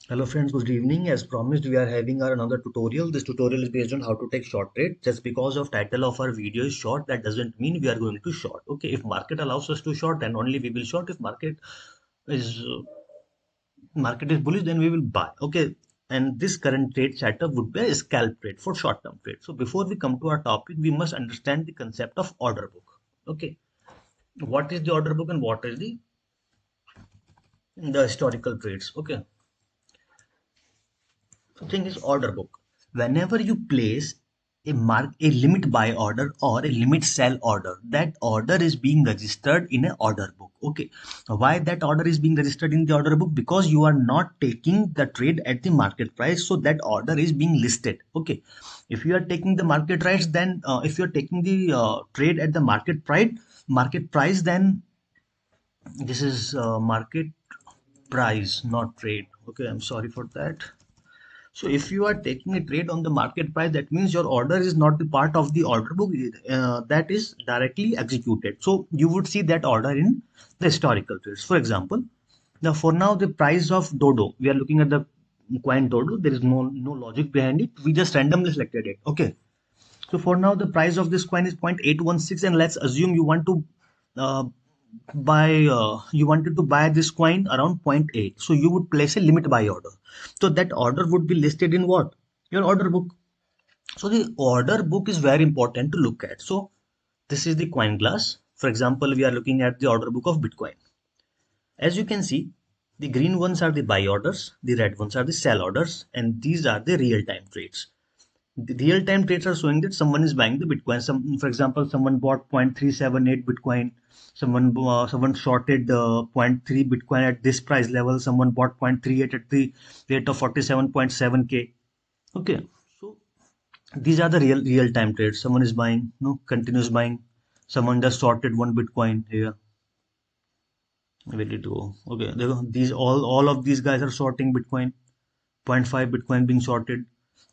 Hello friends, good evening. As promised, we are having our another tutorial. This tutorial is based on how to take short trade. Just because of title of our video is short, that doesn't mean we are going to short. Okay, if market allows us to short, then only we will short. If is market is bullish, then we will buy. Okay, and this current trade setup would be a scalp trade for short term trade. So before we come to our topic, we must understand the concept of order book. Okay, what is the order book and what is the historical trades? Okay, the thing is order book. Whenever you place a limit buy order or a limit sell order, that order is being registered in an order book. Okay. Why that order is being registered in the order book? Because you are not taking the trade at the market price, so that order is being listed. Okay. If you are taking the market price, then if you are taking the trade at the market price, then this is market price, not trade. Okay, I'm sorry for that. So if you are taking a trade on the market price, that means your order is not the part of the order book that is directly executed. So you would see that order in the historical trades. For example, now for now the price of Dodo, we are looking at the coin Dodo. There is no logic behind it. We just randomly selected it. Okay. So for now the price of this coin is 0.816, and let's assume you want to uh, you wanted to buy this coin around zero point 0.8, so you would place a limit buy order. So that order would be listed in what? Your order book. So the order book is very important to look at. So this is the coin glass. For example, we are looking at the order book of Bitcoin. As you can see, the green ones are the buy orders, the red ones are the sell orders, and these are the real time trades. The real time trades are showing that someone is buying the Bitcoin. For example, someone bought 0.378 Bitcoin. Someone shorted zero point 0.3 Bitcoin at this price level. Someone bought 0.38 at the rate of 47.7k. Okay, so these are the real time trades. Someone is buying, no, continuous buying. Someone just shorted one Bitcoin here. Ready to go. Okay, these all of these guys are shorting Bitcoin. Zero point 0.5 Bitcoin being shorted.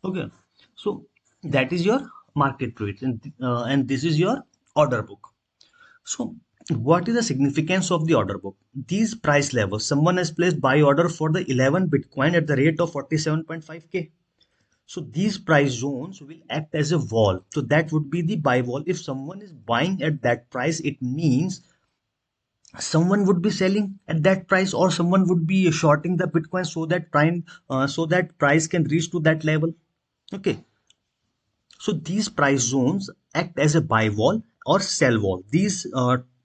Okay, so that is your market rate, and this is your order book. So what is the significance of the order book? These price levels, someone has placed buy order for the 11 Bitcoin at the rate of 47.5k. So these price zones will act as a wall. So that would be the buy wall. If someone is buying at that price, it means someone would be selling at that price, or someone would be shorting the Bitcoin so that price can reach to that level. Okay, so these price zones act as a buy wall or sell wall. These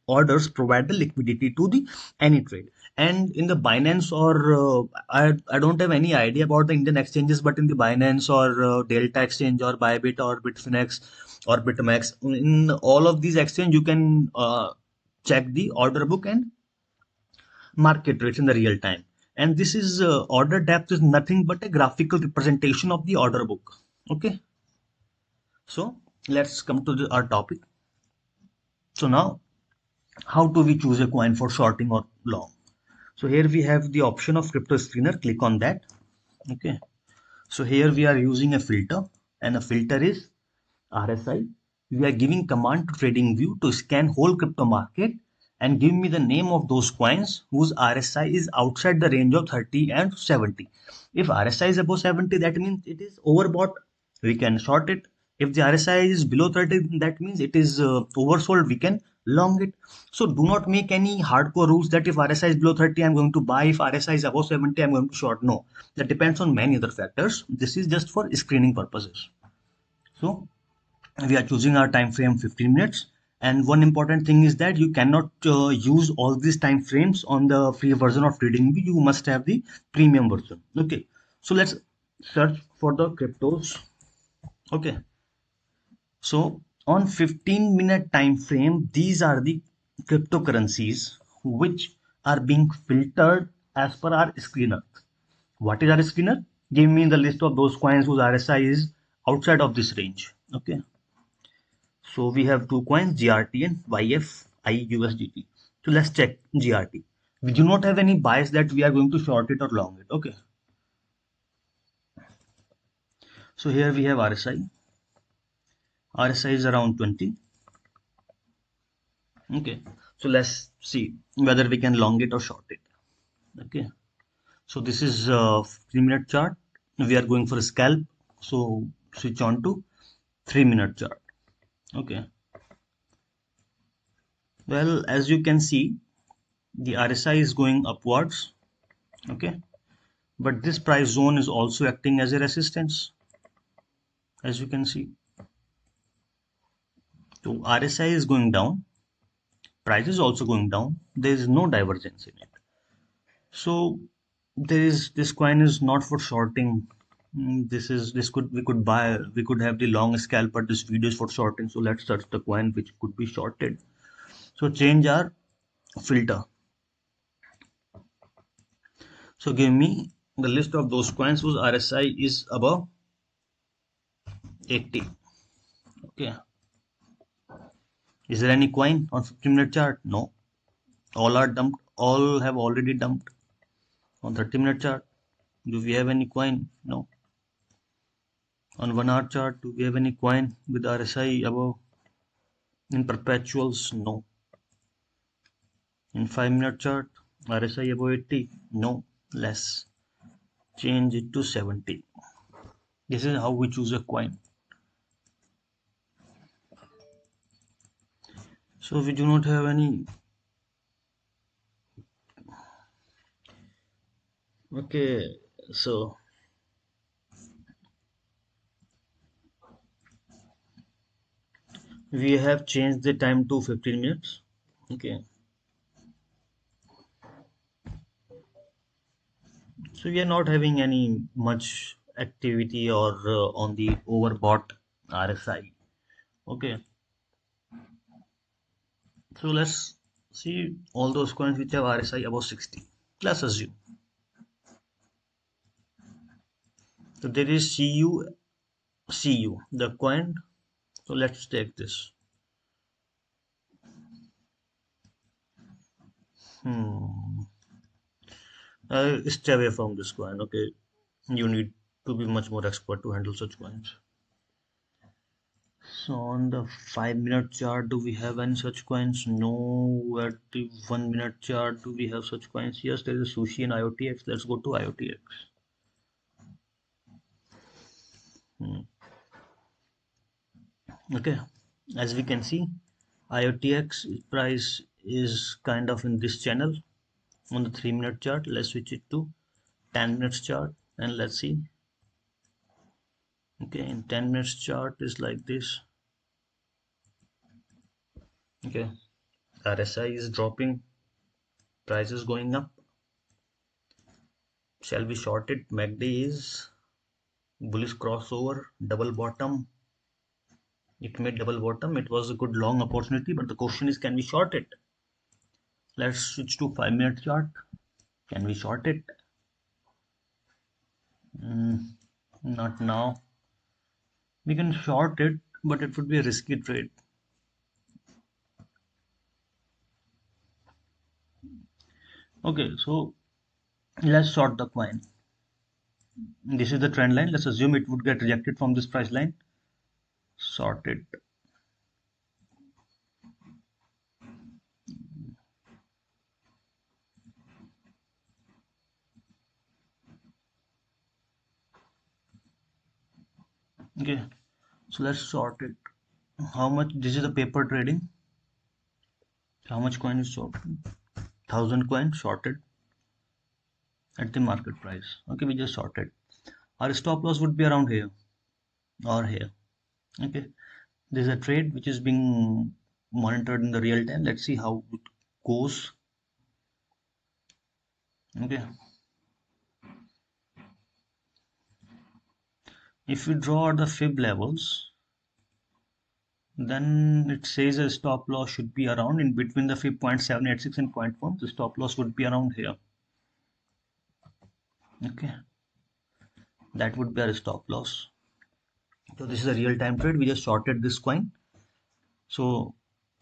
orders provide the liquidity to the any trade. And in the Binance or I don't have any idea about the Indian exchanges, but in the Binance or Delta Exchange or Bybit or Bitfinex or Bitmax, in all of these exchange, you can check the order book and market rates in the real time. And this is order depth is nothing but a graphical representation of the order book. Okay, so let's come to our topic. So now, how do we choose a coin for shorting or long? So here we have the option of crypto screener. Click on that. Okay. So here we are using a filter, and a filter is RSI. We are giving command to TradingView to scan whole crypto market and give me the name of those coins whose RSI is outside the range of 30 and 70. If RSI is above 70, that means it is overbought. We can short it. If the RSI is below 30, that means it is oversold. We can long it. So do not make any hardcore rules that if RSI is below 30, I'm going to buy. If RSI is above 70, I'm going to short. No, that depends on many other factors. This is just for screening purposes. So we are choosing our time frame 15 minutes, and one important thing is that you cannot use all these time frames on the free version of TradingView. You must have the premium version. Okay, so let's search for the cryptos. Okay, so on 15-minute time frame, these are the cryptocurrencies which are being filtered as per our screener. What is our screener? Give me the list of those coins whose RSI is outside of this range. Okay, so we have two coins, GRT and YFIUSDT. So let's check GRT. We do not have any bias that we are going to short it or long it. Okay. So here we have RSI. RSI is around 20. Okay. So let's see whether we can long it or short it. Okay. So this is 3 minute chart. We are going for a scalp, so switch on to 3 minute chart. Okay, well, as you can see, the RSI is going upwards. Okay, but this price zone is also acting as a resistance, as you can see. So RSI is going down, price is also going down, there is no divergence in it. So this coin is not for shorting. This could we could buy, we could have the long scalp, but this video is for shorting. So let's search the coin which could be shorted. So change our filter. So give me the list of those coins whose RSI is above 80. Okay. Is there any coin on 50-minute chart? No. All are dumped. All have already dumped. On 30-minute chart, do we have any coin? No. On 1 hour chart, do we have any coin with RSI above? In perpetuals? No. In 5-minute chart, RSI above 80? No. Less. Change it to 70. This is how we choose a coin. So we do not have any. Okay, so we have changed the time to 15 minutes. Okay, so we are not having any much activity or on the overbought RSI. Okay, so let's see all those coins which have RSI above 60. Let's assume. So there is CU, the coin. So let's take this. Hmm. Stay away from this coin. Okay, you need to be much more expert to handle such coins. So on the 5-minute chart, do we have any such coins? No. At the 1 minute chart, do we have such coins? Yes, there is a sushi and IOTX. Let's go to IOTX. Hmm. Okay, as we can see, IOTX price is kind of in this channel on the 3-minute chart. Let's switch it to 10 minutes chart and let's see. Okay, in 10 minutes chart is like this. Okay, RSI is dropping, price is going up. Shall we short it? MACD is bullish crossover, double bottom. It made double bottom. It was a good long opportunity, but the question is, can we short it? Let's switch to 5-minute chart. Can we short it? Not now. We can short it, but it would be a risky trade. Okay, so let's short the coin. This is the trend line. Let's assume it would get rejected from this price line. Short it. Okay, so let's short it. How much? This is the paper trading. How much coin is shorted? 1,000 coin shorted at the market price. Okay, we just shorted. Our stop loss would be around here or here. Okay, this is a trade which is being monitored in the real time. Let's see how it goes. Okay, if we draw the fib levels, then it says a stop loss should be around in between the fib 0.786 and 0.1. The stop loss would be around here. Okay, that would be our stop loss. So this is a real time trade. We just shorted this coin. So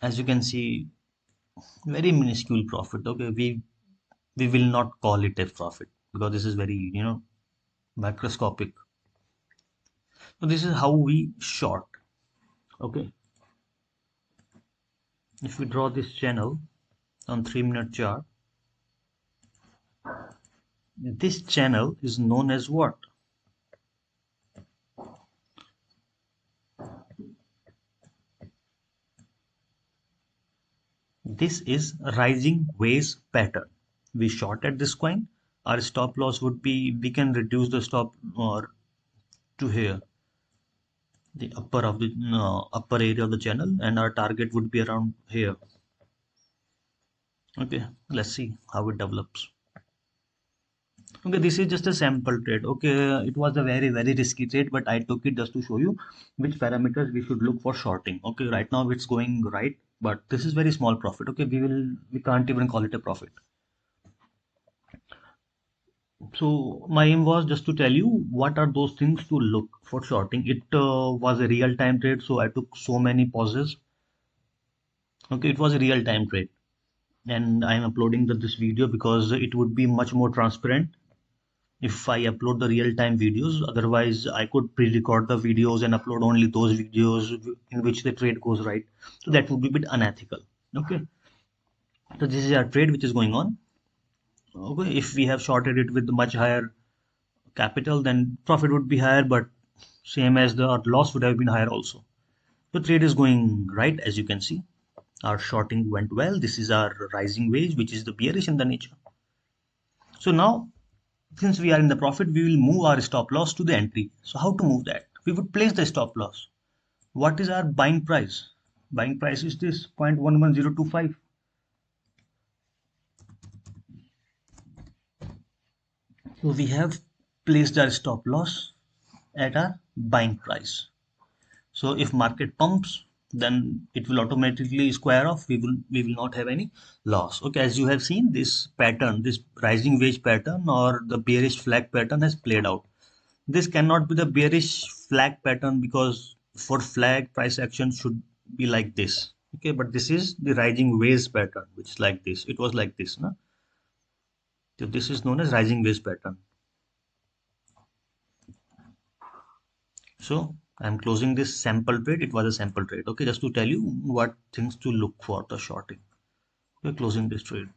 as you can see, very minuscule profit. Okay, we will not call it a profit because this is very, microscopic. So this is how we short. Okay, if we draw this channel on 3-minute chart, This channel is known as what? This is rising waves pattern. We shorted this coin. Our stop loss would be, we can reduce the stop or to here, the upper area of the channel, and our target would be around here. Okay, let's see how it develops. Okay, this is just a sample trade. Okay, it was a very risky trade, but I took it just to show you which parameters we should look for shorting. Okay, right now it's going right, but this is very small profit. Okay, we can't even call it a profit. So my aim was just to tell you what are those things to look for shorting. It was a real time trade, so I took so many pauses. Okay, it was a real time trade, and I am uploading this video because it would be much more transparent if I upload the real time videos. Otherwise, I could pre-record the videos and upload only those videos in which the trade goes right. So that would be a bit unethical. Okay, so this is our trade which is going on. Okay, if we have shorted it with much higher capital, then profit would be higher, but same as the loss would have been higher also. The trade is going right, as you can see. Our shorting went well. This is our rising wave, which is the bearish in the nature. So now, since we are in the profit, we will move our stop loss to the entry. So how to move that? We would place the stop loss. What is our buying price? Buying price is this 0.11025. So we have placed our stop loss at our buying price. So if market pumps, then it will automatically square off. We will not have any loss. Okay, as you have seen, this pattern, this rising wage pattern or the bearish flag pattern has played out. This cannot be the bearish flag pattern because for flag price action should be like this. Okay, but this is the rising wave pattern, which is like this. It was like this, no? So this is known as rising wave pattern. So I'm closing this sample trade. It was a sample trade. Okay, just to tell you what things to look for the shorting. We're closing this trade.